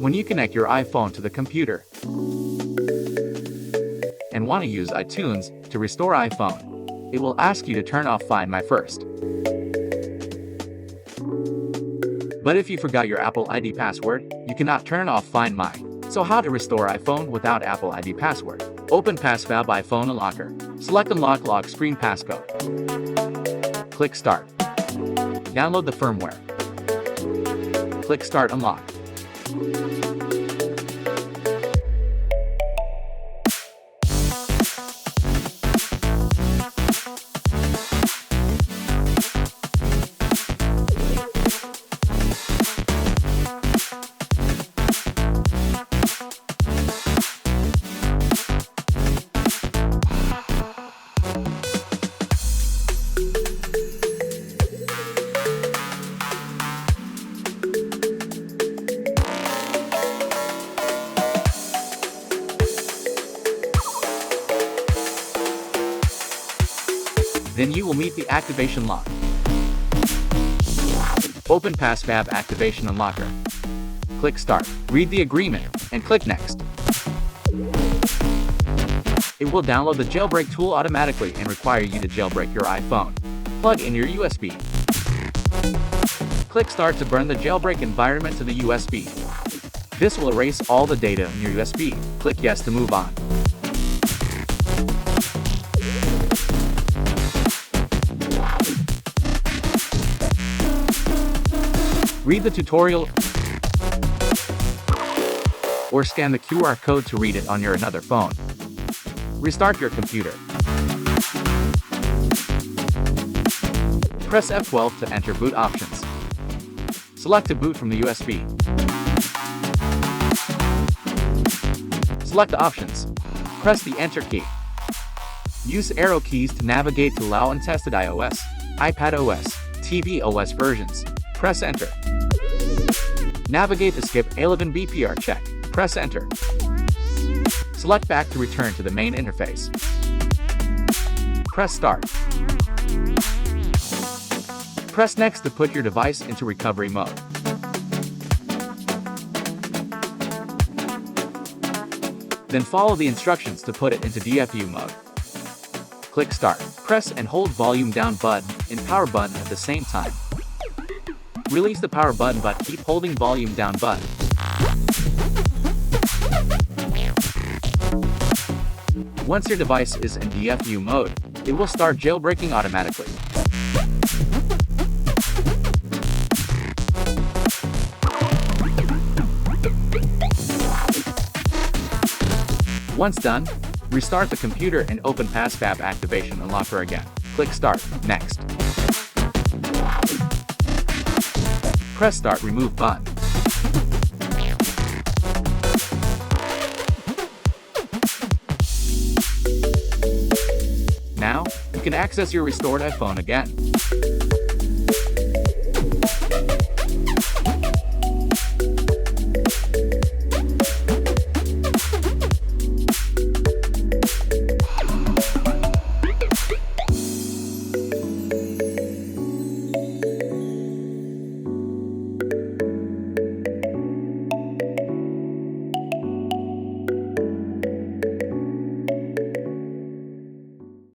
When you connect your iPhone to the computer and want to use iTunes to restore iPhone, it will ask you to turn off Find My first. But if you forgot your Apple ID password, you cannot turn off Find My. So how to restore iPhone without Apple ID password? Open PassFab iPhone Unlocker. Select Unlock Lock Screen Passcode. Click Start. Download the firmware. Click Start Unlock. Then you will meet the activation lock. Open PassFab Activation Unlocker. Click Start. Read the agreement and click Next. It will download the jailbreak tool automatically and require you to jailbreak your iPhone. Plug in your USB. Click Start to burn the jailbreak environment to the USB. This will erase all the data in your USB. Click Yes to move on. Read the tutorial or scan the QR code to read it on your another phone. Restart your computer. Press F12 to enter boot options. Select to boot from the USB. Select the options. Press the Enter key. Use arrow keys to navigate to allow untested iOS, iPadOS, tvOS versions. Press Enter. Navigate to skip 11 BPR check. Press Enter. Select Back to return to the main interface. Press Start. Press Next to put your device into recovery mode. Then follow the instructions to put it into DFU mode. Click Start. Press and hold volume down button and power button at the same time. Release the power button but keep holding volume down button. Once your device is in DFU mode, it will start jailbreaking automatically. Once done, restart the computer and open PassFab Activation Unlocker again. Click Start. Next. Press Start Remove button. Now, you can access your restored iPhone again.